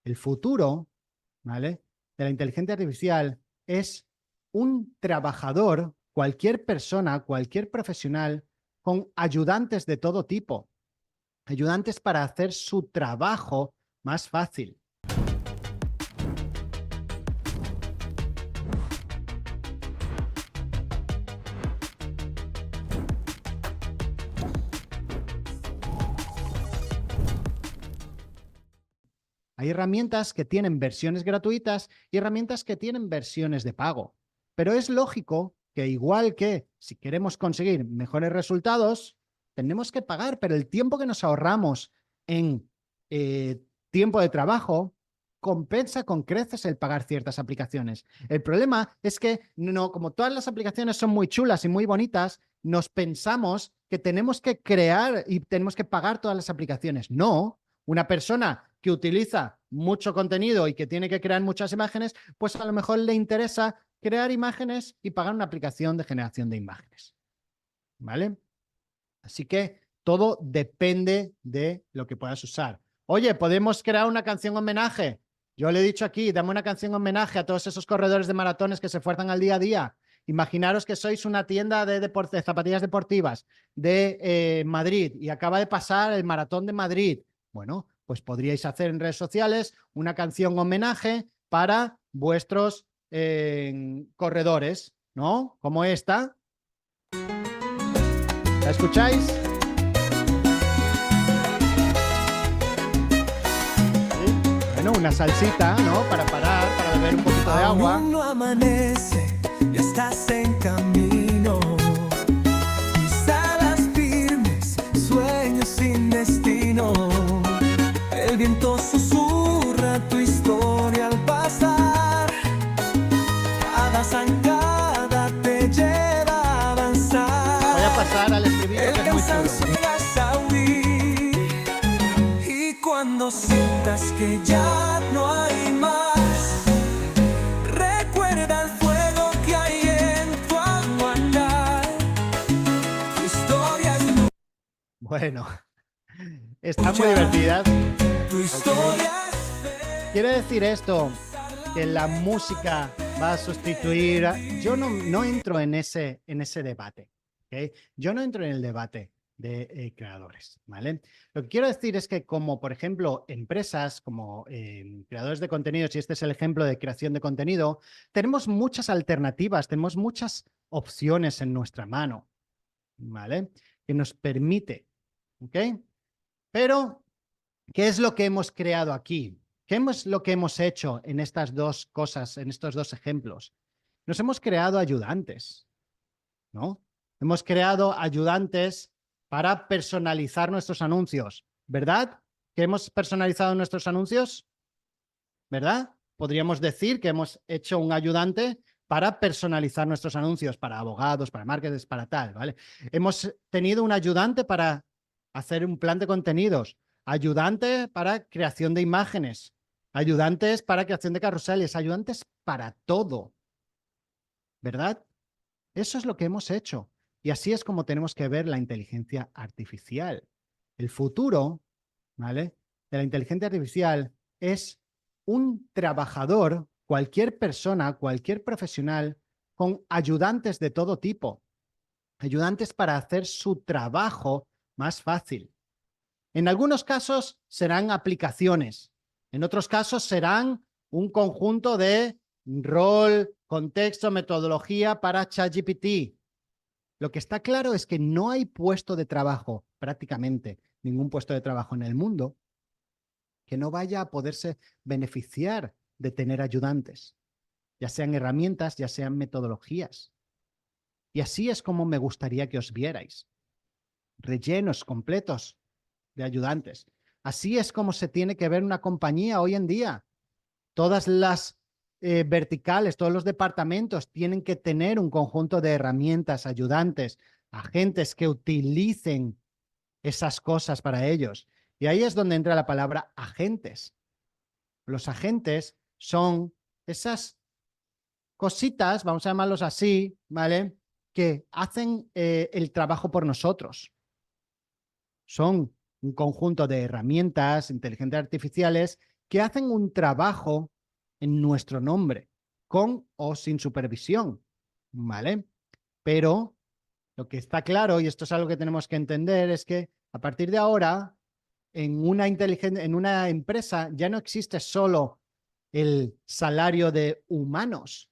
El futuro, ¿vale?, de la inteligencia artificial es un trabajador, cualquier persona, cualquier profesional, con ayudantes de todo tipo. Ayudantes para hacer su trabajo más fácil. Hay herramientas que tienen versiones gratuitas y herramientas que tienen versiones de pago. Pero es lógico que igual que si queremos conseguir mejores resultados, tenemos que pagar, pero el tiempo que nos ahorramos en tiempo de trabajo compensa con creces el pagar ciertas aplicaciones. El problema es que no, como todas las aplicaciones son muy chulas y muy bonitas, nos pensamos que tenemos que crear y tenemos que pagar todas las aplicaciones. No, una persona que utiliza mucho contenido y que tiene que crear muchas imágenes, pues a lo mejor le interesa crear imágenes y pagar una aplicación de generación de imágenes. ¿Vale? Así que todo depende de lo que puedas usar. Oye, ¿podemos crear una canción homenaje? Yo le he dicho aquí, dame una canción homenaje a todos esos corredores de maratones que se esfuerzan al día a día. Imaginaros que sois una tienda de zapatillas deportivas de Madrid y acaba de pasar el maratón de Madrid. Bueno, pues podríais hacer en redes sociales una canción homenaje para vuestros corredores, ¿no? Como esta. ¿La escucháis? Bueno, una salsita, ¿no? Para parar, para beber un poquito de agua. Aún no amanece, ya estás en camino. Pisadas firmes, sueños sin destino. El viento susurra tu historia al pasar. Cada zancada te lleva a avanzar. Voy a pasar al estribillo, que El es muy cansancio chulo. irás a huir. Y cuando sientas que ya no hay más, recuerda el fuego que hay en tu andar. Tu historia es Bueno, están muy divertidas. tu historia es ¿Quiere decir esto que la música va a sustituir? Yo no entro en ese debate, ¿okay? Yo no entro en el debate de creadores, ¿vale? Lo que quiero decir es que como, por ejemplo, empresas como creadores de contenidos, y este es el ejemplo de creación de contenido, tenemos muchas alternativas, tenemos muchas opciones en nuestra mano, ¿vale? Que nos permite, ¿ok? Pero, ¿qué es lo que hemos creado aquí? ¿Qué es lo que hemos hecho en estas dos cosas, en estos dos ejemplos? Nos hemos creado ayudantes, ¿no? Hemos creado ayudantes para personalizar nuestros anuncios, ¿verdad? ¿Que hemos personalizado nuestros anuncios? ¿Verdad? Podríamos decir que hemos hecho un ayudante para personalizar nuestros anuncios, para abogados, para marketers, para tal, ¿vale? Hemos tenido un ayudante para hacer un plan de contenidos, ayudante para creación de imágenes, ayudantes para creación de carruseles, ayudantes para todo, ¿verdad? Eso es lo que hemos hecho. Y así es como tenemos que ver la inteligencia artificial. El futuro, ¿vale?, de la inteligencia artificial es un trabajador, cualquier persona, cualquier profesional, con ayudantes de todo tipo. Ayudantes para hacer su trabajo más fácil. En algunos casos serán aplicaciones. En otros casos serán un conjunto de rol, contexto, metodología para ChatGPT. Lo que está claro es que no hay puesto de trabajo, prácticamente ningún puesto de trabajo en el mundo, que no vaya a poderse beneficiar de tener ayudantes, ya sean herramientas, ya sean metodologías. Y así es como me gustaría que os vierais. Rellenos completos de ayudantes. Así es como se tiene que ver una compañía hoy en día. Todas las verticales, todos los departamentos tienen que tener un conjunto de herramientas, ayudantes, agentes que utilicen esas cosas para ellos. Y ahí es donde entra la palabra agentes. Los agentes son esas cositas, vamos a llamarlos así, ¿vale?, que hacen el trabajo por nosotros. Son un conjunto de herramientas, inteligencias artificiales, que hacen un trabajo en nuestro nombre, con o sin supervisión, ¿vale? Pero lo que está claro, y esto es algo que tenemos que entender, es que a partir de ahora, en una empresa ya no existe solo el salario de humanos,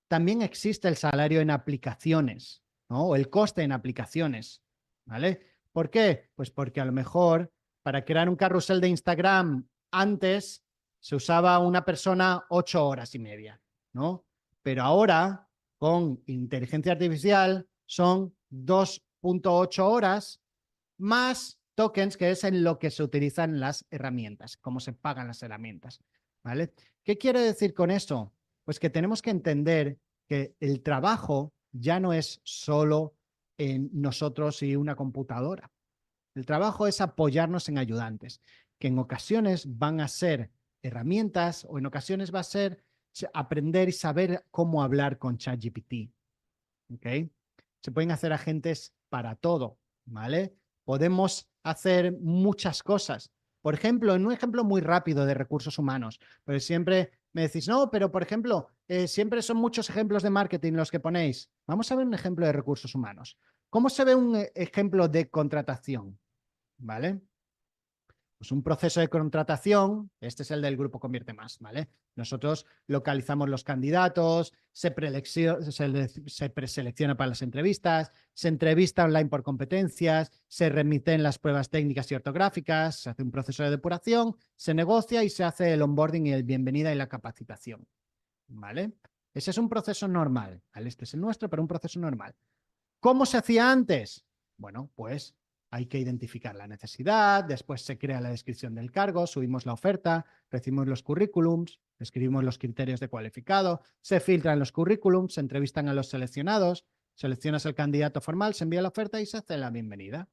también existe el salario en aplicaciones, ¿no? O el coste en aplicaciones, ¿vale? ¿Por qué? Pues porque a lo mejor para crear un carrusel de Instagram antes se usaba una persona 8 horas y media, ¿no? Pero ahora con inteligencia artificial son 2,8 horas más tokens, que es en lo que se utilizan las herramientas, cómo se pagan las herramientas, ¿vale? ¿Qué quiere decir con esto? Pues que tenemos que entender que el trabajo ya no es solo en nosotros y una computadora. El trabajo es apoyarnos en ayudantes, que en ocasiones van a ser herramientas o en ocasiones va a ser aprender y saber cómo hablar con ChatGPT. ¿Ok? Se pueden hacer agentes para todo, ¿vale? Podemos hacer muchas cosas. Por ejemplo, en un ejemplo muy rápido de recursos humanos, pero siempre me decís, no, pero por ejemplo, siempre son muchos ejemplos de marketing los que ponéis. Vamos a ver un ejemplo de recursos humanos. ¿Cómo se ve un ejemplo de contratación? ¿Vale? Pues un proceso de contratación, este es el del grupo Convierte Más, ¿vale? Nosotros localizamos los candidatos, se preselecciona para las entrevistas, se entrevista online por competencias, se remiten las pruebas técnicas y ortográficas, se hace un proceso de depuración, se negocia y se hace el onboarding y el bienvenida y la capacitación, ¿vale? Ese es un proceso normal, ¿vale? Este es el nuestro, pero un proceso normal. ¿Cómo se hacía antes? Bueno, pues hay que identificar la necesidad, después se crea la descripción del cargo, subimos la oferta, recibimos los currículums, escribimos los criterios de cualificado, se filtran los currículums, se entrevistan a los seleccionados, seleccionas el candidato formal, se envía la oferta y se hace la bienvenida.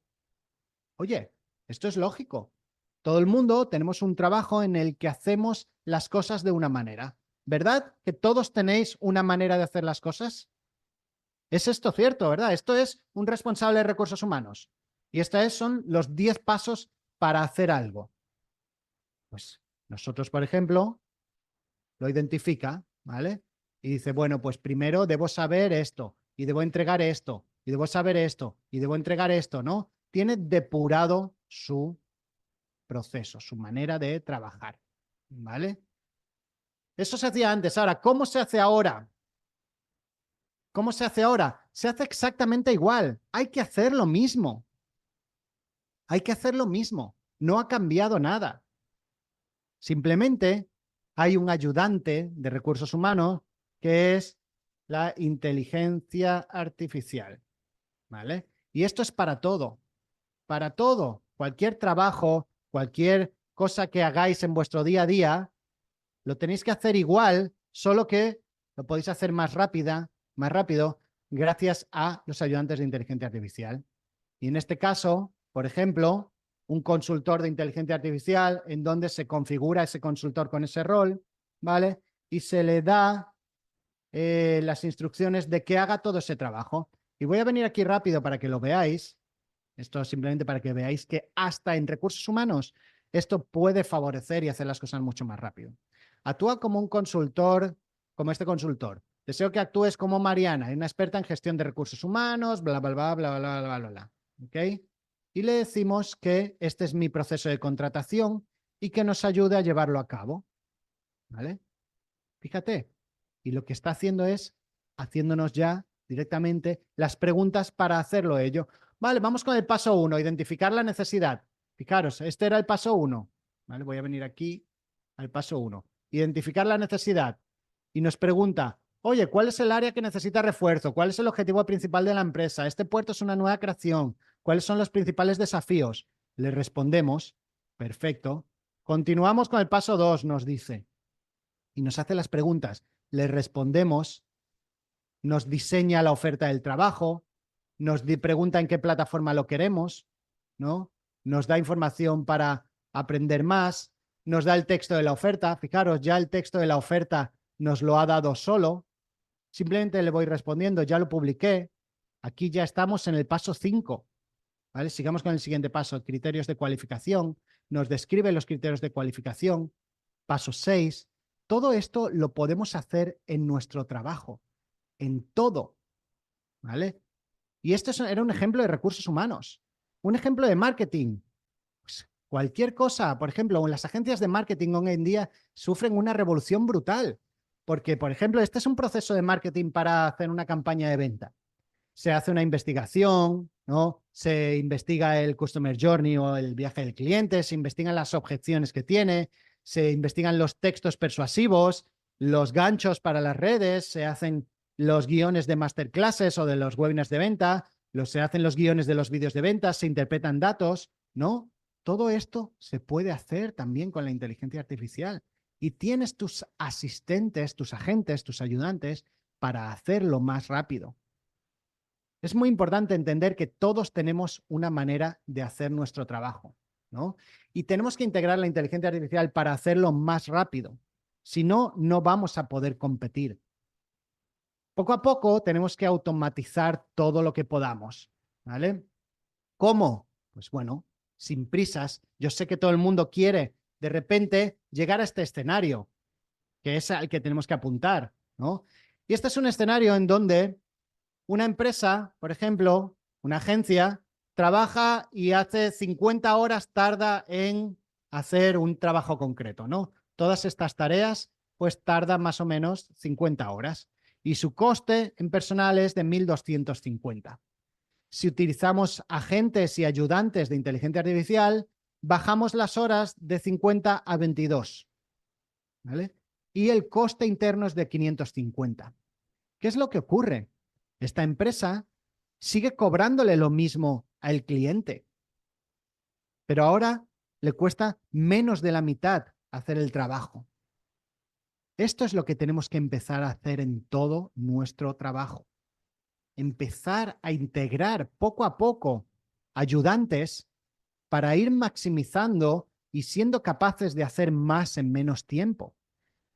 Oye, esto es lógico. Todo el mundo tenemos un trabajo en el que hacemos las cosas de una manera. ¿Verdad que todos tenéis una manera de hacer las cosas? Es esto cierto, ¿verdad? Esto es un responsable de recursos humanos. Y estos son los 10 pasos para hacer algo. Pues nosotros, por ejemplo, lo identifica, ¿vale? Y dice, bueno, pues primero debo saber esto, y debo entregar esto, y debo saber esto, y debo entregar esto, ¿no? Tiene depurado su proceso, su manera de trabajar, ¿vale? Eso se hacía antes. Ahora, ¿cómo se hace ahora? ¿Cómo se hace ahora? Se hace exactamente igual. Hay que hacer lo mismo. Hay que hacer lo mismo. No ha cambiado nada. Simplemente hay un ayudante de recursos humanos que es la inteligencia artificial, ¿vale? Y esto es para todo. Para todo. Cualquier trabajo, cualquier cosa que hagáis en vuestro día a día, lo tenéis que hacer igual, solo que lo podéis hacer más rápido, gracias a los ayudantes de inteligencia artificial. Y en este caso, por ejemplo, un consultor de inteligencia artificial en donde se configura ese consultor con ese rol, ¿vale? Y se le da las instrucciones de que haga todo ese trabajo. Y voy a venir aquí rápido para que lo veáis. Esto simplemente para que veáis que hasta en recursos humanos esto puede favorecer y hacer las cosas mucho más rápido. Actúa como un consultor, como este consultor. Deseo que actúes como Mariana, una experta en gestión de recursos humanos, bla, bla, bla, bla, bla, bla, bla, bla. ¿Ok? Y le decimos que este es mi proceso de contratación y que nos ayude a llevarlo a cabo. ¿Vale? Fíjate. Y lo que está haciendo es haciéndonos ya directamente las preguntas para hacerlo ello. Vale, vamos con el paso 1, identificar la necesidad. Fijaros, este era el paso 1. ¿Vale? Voy a venir aquí al paso 1. Identificar la necesidad. Y nos pregunta, oye, ¿cuál es el área que necesita refuerzo? ¿Cuál es el objetivo principal de la empresa? Este puerto es una nueva creación. ¿Cuáles son los principales desafíos? Le respondemos, perfecto. Continuamos con el paso 2, nos dice. Y nos hace las preguntas. Le respondemos, nos diseña la oferta del trabajo, nos pregunta en qué plataforma lo queremos, ¿no? Nos da información para aprender más, nos da el texto de la oferta. Fijaros, ya el texto de la oferta nos lo ha dado solo. Simplemente le voy respondiendo, ya lo publiqué. Aquí ya estamos en el paso 5. ¿Vale? Sigamos con el siguiente paso, criterios de cualificación. Nos describe los criterios de cualificación. Paso 6. Todo esto lo podemos hacer en nuestro trabajo, en todo, ¿vale? Y esto era un ejemplo de recursos humanos. Un ejemplo de marketing. Pues cualquier cosa, por ejemplo, las agencias de marketing hoy en día sufren una revolución brutal. Porque, por ejemplo, este es un proceso de marketing para hacer una campaña de venta. Se hace una investigación, ¿no? Se investiga el customer journey o el viaje del cliente, se investigan las objeciones que tiene, se investigan los textos persuasivos, los ganchos para las redes, se hacen los guiones de masterclasses o de los webinars de venta, se hacen los guiones de los vídeos de venta, se interpretan datos, ¿no? Todo esto se puede hacer también con la inteligencia artificial. Y tienes tus asistentes, tus agentes, tus ayudantes para hacerlo más rápido. Es muy importante entender que todos tenemos una manera de hacer nuestro trabajo, ¿no? Y tenemos que integrar la inteligencia artificial para hacerlo más rápido. Si no, no vamos a poder competir. Poco a poco tenemos que automatizar todo lo que podamos, ¿vale? ¿Cómo? Pues bueno, sin prisas. Yo sé que todo el mundo quiere de repente llegar a este escenario, que es al que tenemos que apuntar, ¿no? Y este es un escenario en donde una empresa, por ejemplo, una agencia, trabaja y hace 50 horas tarda en hacer un trabajo concreto, ¿no? Todas estas tareas, pues tardan más o menos 50 horas. Y su coste en personal es de 1.250. Si utilizamos agentes y ayudantes de inteligencia artificial, bajamos las horas de 50 a 22, ¿vale? Y el coste interno es de 550. ¿Qué es lo que ocurre? Esta empresa sigue cobrándole lo mismo al cliente, pero ahora le cuesta menos de la mitad hacer el trabajo. Esto es lo que tenemos que empezar a hacer en todo nuestro trabajo. Empezar a integrar poco a poco ayudantes para ir maximizando y siendo capaces de hacer más en menos tiempo.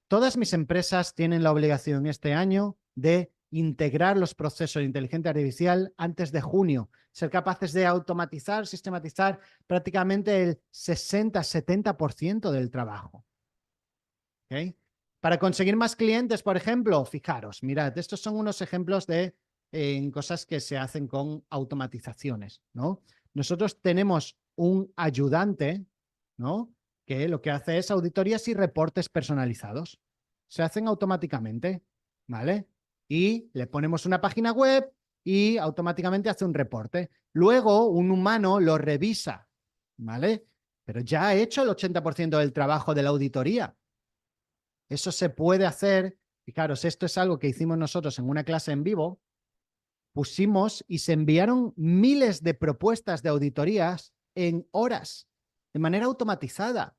Todas mis empresas tienen la obligación este año de integrar los procesos de inteligencia artificial antes de junio, ser capaces de automatizar, sistematizar prácticamente el 60-70% del trabajo. ¿Okay? Para conseguir más clientes, por ejemplo, fijaros, mirad, estos son unos ejemplos de cosas que se hacen con automatizaciones, ¿no? Nosotros tenemos un ayudante, ¿no? Que lo que hace es auditorías y reportes personalizados. Se hacen automáticamente, ¿vale? Y le ponemos una página web y automáticamente hace un reporte. Luego un humano lo revisa, ¿vale? Pero ya ha hecho el 80% del trabajo de la auditoría. Eso se puede hacer, fijaros, esto es algo que hicimos nosotros en una clase en vivo, pusimos y se enviaron miles de propuestas de auditorías en horas, de manera automatizada,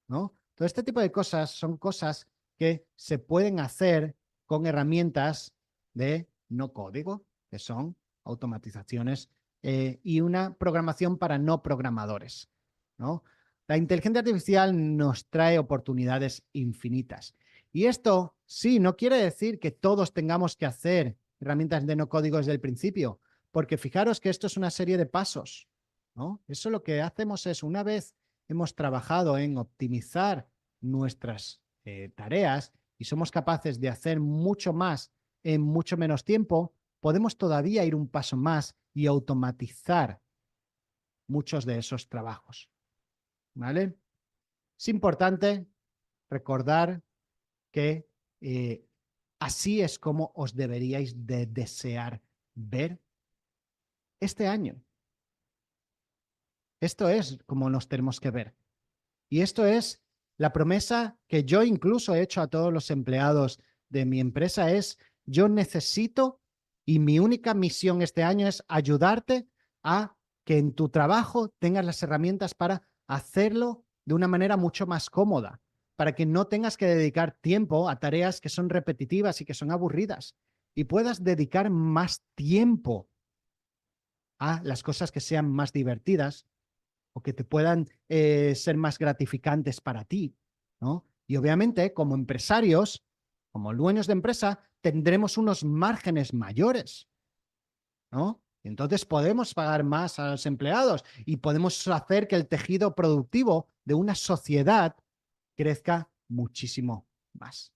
¿no? Todo este tipo de cosas son cosas que se pueden hacer con herramientas de no código, que son automatizaciones y una programación para no programadores, ¿no? La inteligencia artificial nos trae oportunidades infinitas. Y esto, sí, no quiere decir que todos tengamos que hacer herramientas de no código desde el principio, porque fijaros que esto es una serie de pasos, ¿no? Eso lo que hacemos es, una vez hemos trabajado en optimizar nuestras tareas y somos capaces de hacer mucho más en mucho menos tiempo, podemos todavía ir un paso más y automatizar muchos de esos trabajos, ¿vale? Es importante recordar que así es como os deberíais de desear ver este año. Esto es como nos tenemos que ver. Y esto es la promesa que yo incluso he hecho a todos los empleados de mi empresa es, yo necesito y mi única misión este año es ayudarte a que en tu trabajo tengas las herramientas para hacerlo de una manera mucho más cómoda, para que no tengas que dedicar tiempo a tareas que son repetitivas y que son aburridas y puedas dedicar más tiempo a las cosas que sean más divertidas o que te puedan ser más gratificantes para ti, ¿no? Y obviamente, como empresarios, como dueños de empresa, tendremos unos márgenes mayores, ¿no? Y entonces podemos pagar más a los empleados y podemos hacer que el tejido productivo de una sociedad crezca muchísimo más.